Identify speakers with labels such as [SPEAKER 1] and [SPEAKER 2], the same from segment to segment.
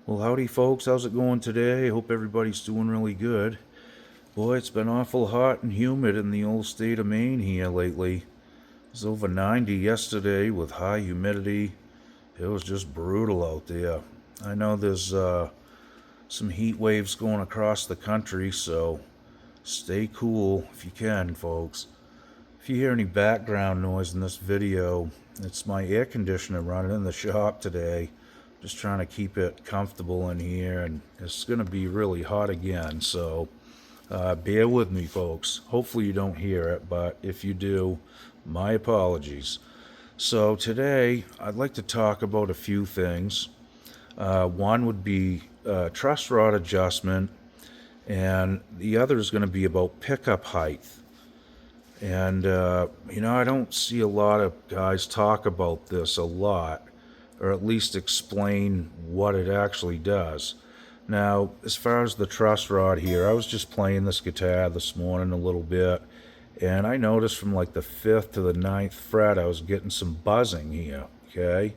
[SPEAKER 1] Well, howdy, folks. How's it going today? Hope everybody's doing really good. Boy, it's been awful hot and humid in the old state of Maine here lately. It was over 90 yesterday with high humidity. It was just brutal out there. I know there's some heat waves going across the country, so stay cool if you can, folks. If you hear any background noise in this video, it's my air conditioner running in the shop today. Just trying to keep it comfortable in here, and it's going to be really hot again, so bear with me, folks. Hopefully you don't hear it, but if you do, my apologies. So today I'd like to talk about a few things. One would be truss rod adjustment, and the other is going to be about pickup height. And I don't see a lot of guys talk about this a lot, or at least explain what it actually does. Now, as far as the truss rod here, I was just playing this guitar this morning a little bit, and I noticed from like the 5th to the 9th fret, I was getting some buzzing here, okay?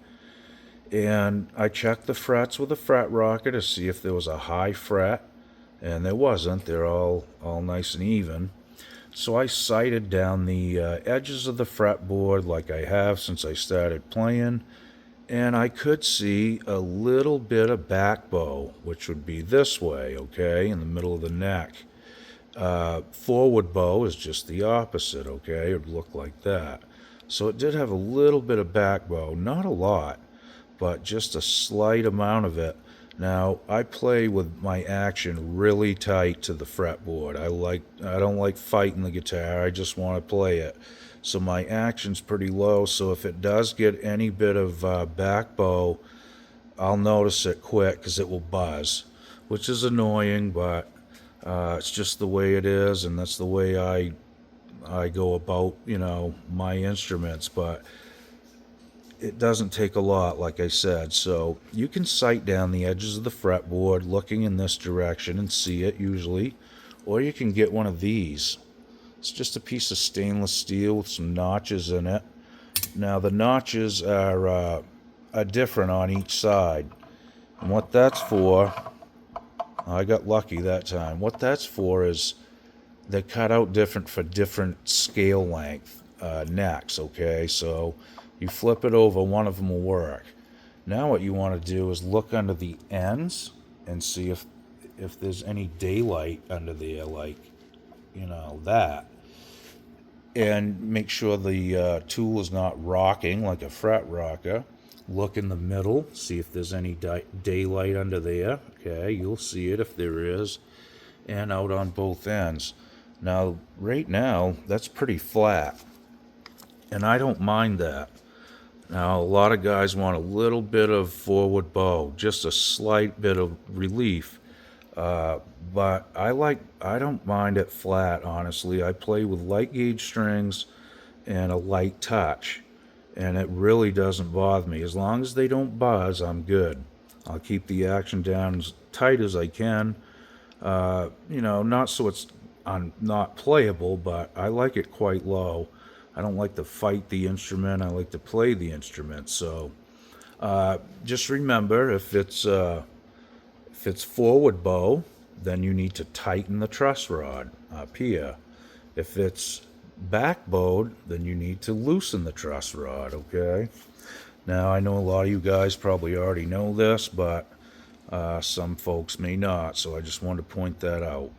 [SPEAKER 1] And I checked the frets with a fret rocker to see if there was a high fret, and there wasn't. They're all nice and even. So I sighted down the edges of the fretboard like I have since I started playing, and I could see a little bit of back bow, which would be this way, okay, in the middle of the neck. Forward bow is just the opposite, okay? It would look like that. So it did have a little bit of back bow, not a lot, but just a slight amount of it. Now, I play with my action really tight to the fretboard. I don't like fighting the guitar. I just want to play it. So my action's pretty low, so if it does get any bit of back bow, I'll notice it quick because it will buzz, which is annoying, but it's just the way it is, and that's the way I go about, my instruments. But it doesn't take a lot, like I said. So you can sight down the edges of the fretboard looking in this direction and see it usually, or you can get one of these. It's just a piece of stainless steel with some notches in it. Now the notches are different on each side, and what that's for, I got lucky that time. What that's for is they're cut out different for different scale length necks, okay? So you flip it over, one of them will work. Now what you want to do is look under the ends and see if there's any daylight under there, like, that. And make sure the tool is not rocking like a fret rocker. Look in the middle, see if there's any daylight under there. Okay, you'll see it if there is. And out on both ends. Now, right now, that's pretty flat, and I don't mind that. Now, a lot of guys want a little bit of forward bow, just a slight bit of relief. But I don't mind it flat, honestly. I play with light gauge strings and a light touch, and it really doesn't bother me. As long as they don't buzz, I'm good. I'll keep the action down as tight as I can. Not so it's not playable, but I like it quite low. I don't like to fight the instrument. I like to play the instrument. So just remember, if it's forward bow, then you need to tighten the truss rod up here. If it's back bowed, then you need to loosen the truss rod, okay? Now, I know a lot of you guys probably already know this, but some folks may not, so I just wanted to point that out.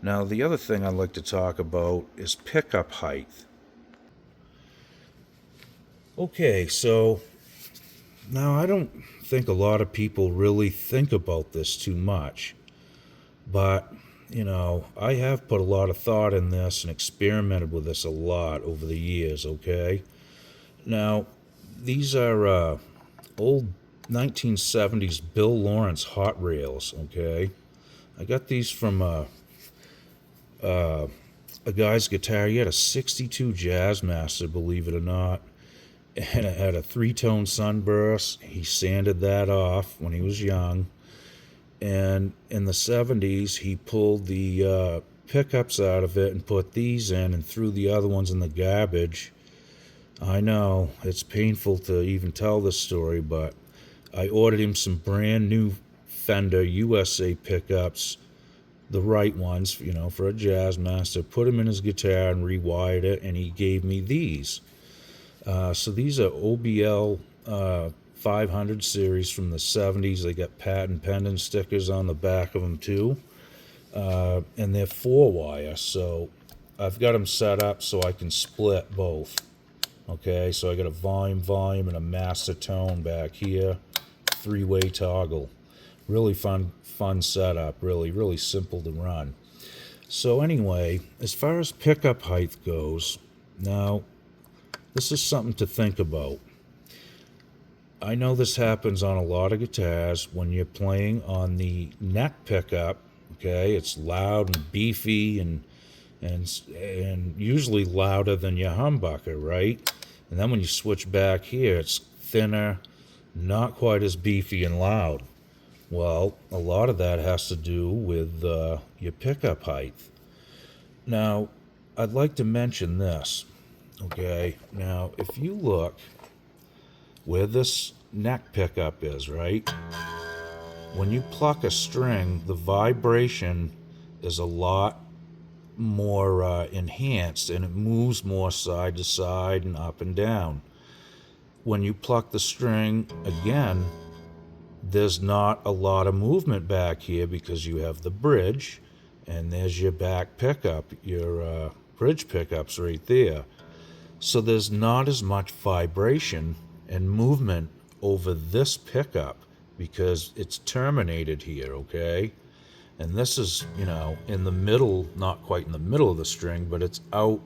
[SPEAKER 1] Now, the other thing I'd like to talk about is pickup height. Okay, so now I don't think a lot of people really think about this too much, but I have put a lot of thought in this and experimented with this a lot over the years, okay? Now, these are old 1970s Bill Lawrence hot rails, okay? I got these from a guy's guitar. He had a 62 Jazzmaster, believe it or not, and it had a 3-tone sunburst. He sanded that off when he was young. And in the 70s, he pulled the pickups out of it and put these in and threw the other ones in the garbage. I know, it's painful to even tell this story, but I ordered him some brand new Fender USA pickups, the right ones, for a jazz master, put them in his guitar and rewired it, and he gave me these. So these are OBL 500 series from the 70s. They got patent pendant stickers on the back of them too. And they're 4-wire, so I've got them set up so I can split both. Okay, so I got a volume, and a master tone back here. 3-way toggle. Really fun setup. Really simple to run. So anyway, as far as pickup height goes, now this is something to think about. I know this happens on a lot of guitars when you're playing on the neck pickup. Okay, it's loud and beefy and usually louder than your humbucker, right? And then when you switch back here, it's thinner, not quite as beefy and loud. Well, a lot of that has to do with your pickup height. Now, I'd like to mention this. Okay, now if you look where this neck pickup is, right? When you pluck a string, the vibration is a lot more enhanced, and it moves more side to side and up and down. When you pluck the string again, there's not a lot of movement back here because you have the bridge, and there's your back pickup, your bridge pickups right there. So there's not as much vibration and movement over this pickup because it's terminated here, okay? And this is, in the middle, not quite in the middle of the string, but it's out,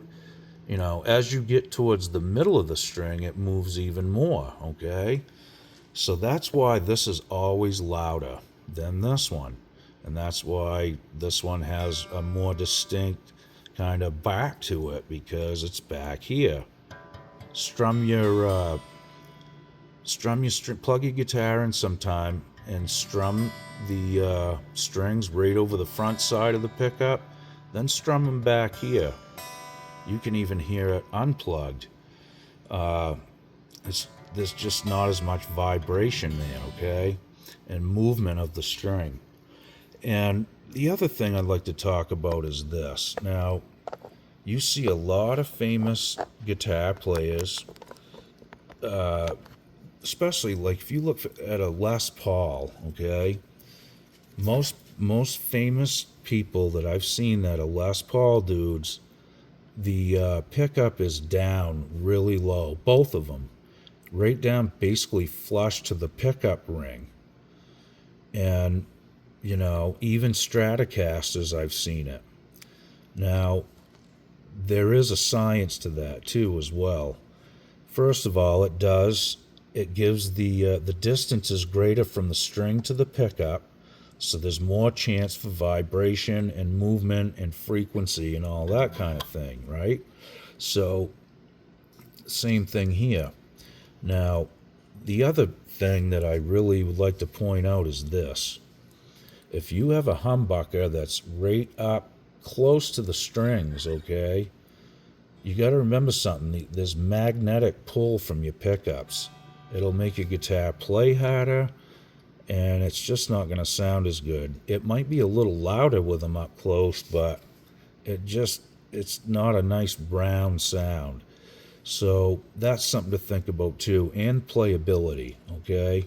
[SPEAKER 1] as you get towards the middle of the string, it moves even more, okay? So that's why this is always louder than this one. And that's why this one has a more distinct kind of back to it, because it's back here. Plug your guitar in sometime and strum the strings right over the front side of the pickup, then strum them back here. You can even hear it unplugged. There's just not as much vibration there, okay? And movement of the string. And the other thing I'd like to talk about is this. Now, you see a lot of famous guitar players, especially like if you look at a Les Paul, okay? Most famous people that I've seen that are Les Paul dudes, the pickup is down really low, both of them, right down basically flush to the pickup ring. And, even Stratocasters, I've seen it. Now, there is a science to that too as well. First of all, it gives the distance is greater from the string to the pickup, so there's more chance for vibration and movement and frequency and all that kind of thing, right? So, same thing here. Now, the other thing that I really would like to point out is this. If you have a humbucker that's right up close to the strings, okay, you got to remember something. There's magnetic pull from your pickups. It'll make your guitar play harder, and it's just not going to sound as good. It might be a little louder with them up close, but it's not a nice brown sound. So that's something to think about too, and playability, okay?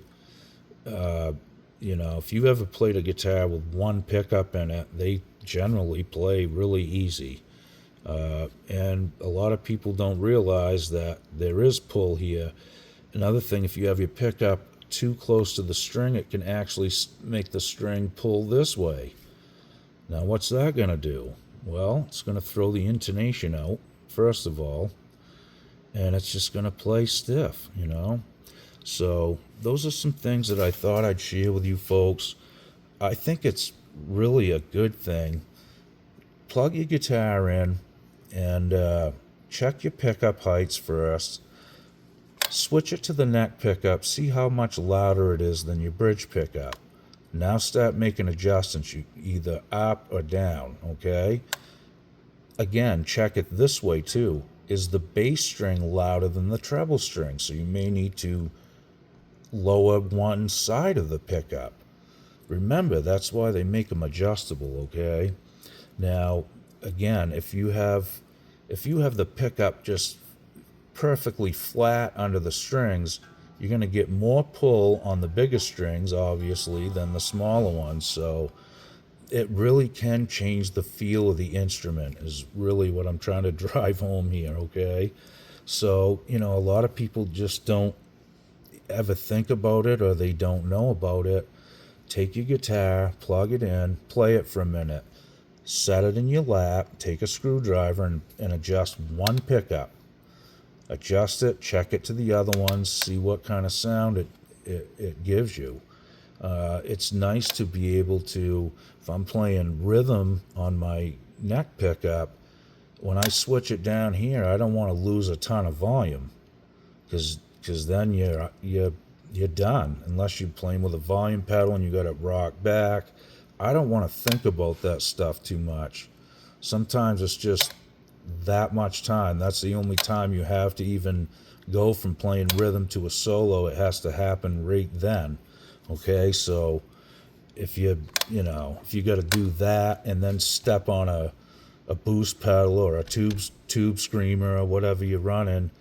[SPEAKER 1] If you ever played a guitar with one pickup in it, they generally play really easy. And a lot of people don't realize that there is pull here. Another thing, if you have your pickup too close to the string, it can actually make the string pull this way. Now, what's that going to do? Well, it's going to throw the intonation out, first of all, and it's just going to play stiff, So those are some things that I thought I'd share with you folks. I think it's really a good thing. Plug your guitar in and check your pickup heights first. Switch it to the neck pickup. See how much louder it is than your bridge pickup. Now start making adjustments, either up or down, okay? Again, check it this way too. Is the bass string louder than the treble string? So you may need to lower one side of the pickup. Remember, that's why they make them adjustable, okay? Now, again, if you have the pickup just perfectly flat under the strings, you're going to get more pull on the bigger strings, obviously, than the smaller ones. So it really can change the feel of the instrument, is really what I'm trying to drive home here, okay? So, a lot of people just don't ever think about it, or they don't know about it. Take your guitar, plug it in, play it for a minute, set it in your lap, take a screwdriver and adjust one pickup. Adjust it, check it to the other ones, see what kind of sound it gives you. It's nice to be able to, if I'm playing rhythm on my neck pickup, when I switch it down here, I don't want to lose a ton of volume, because then you're done, unless you're playing with a volume pedal and you got it rocked back. I don't want to think about that stuff too much. Sometimes it's just that much time. That's the only time you have to even go from playing rhythm to a solo. It has to happen right then. Okay, so if you got to do that and then step on a boost pedal or a tube screamer or whatever you're running,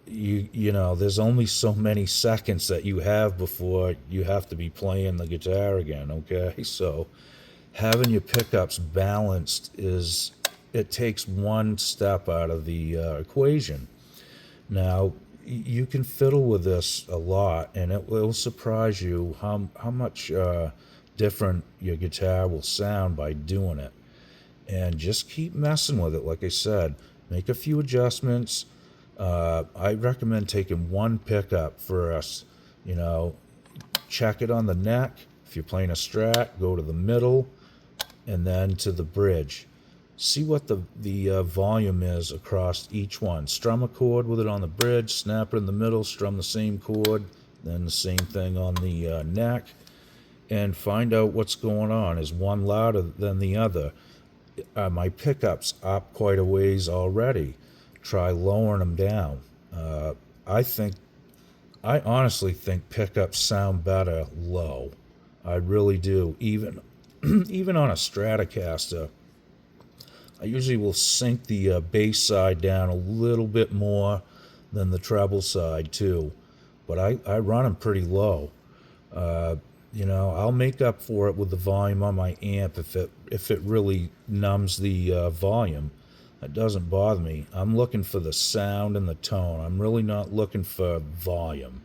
[SPEAKER 1] there's only so many seconds that you have before you have to be playing the guitar again. Okay, so having your pickups balanced it takes one step out of the equation. Now, you can fiddle with this a lot, and it will surprise you how much different your guitar will sound by doing it. And just keep messing with it. Like I said, make a few adjustments. I recommend taking one pickup first. Check it on the neck. If you're playing a Strat, go to the middle and then to the bridge. See what the volume is across each one. Strum a chord with it on the bridge, snap it in the middle, strum the same chord, then the same thing on the neck, and find out what's going on. Is one louder than the other? My pickup's up quite a ways already. Try lowering them down. I honestly think pickups sound better low. I really do. Even even on a Stratocaster, I usually will sink the bass side down a little bit more than the treble side too, but I run them pretty low. I'll make up for it with the volume on my amp if it really numbs the volume. That doesn't bother me. I'm looking for the sound and the tone. I'm really not looking for volume.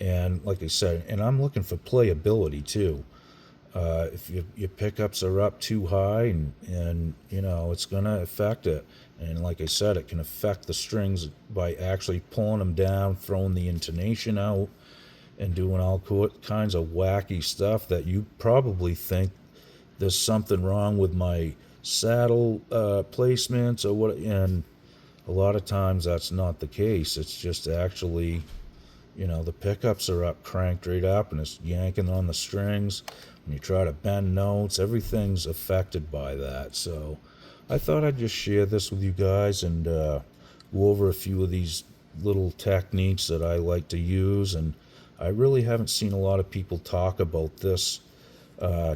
[SPEAKER 1] And like I said, and I'm looking for playability too. If your pickups are up too high, and it's going to affect it. And like I said, it can affect the strings by actually pulling them down, throwing the intonation out, and doing all kinds of wacky stuff that you probably think there's something wrong with my saddle placements or what. And a lot of times that's not the case. It's just actually, the pickups are up, cranked right up, and it's yanking on the strings. When you try to bend notes, everything's affected by that. So I thought I'd just share this with you guys and go over a few of these little techniques that I like to use. And I really haven't seen a lot of people talk about this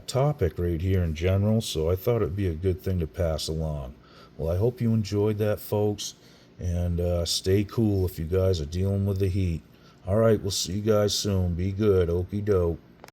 [SPEAKER 1] topic right here in general, so I thought it'd be a good thing to pass along. Well, I hope you enjoyed that, folks, and stay cool if you guys are dealing with the heat. All right, we'll see you guys soon. Be good. Okie doke.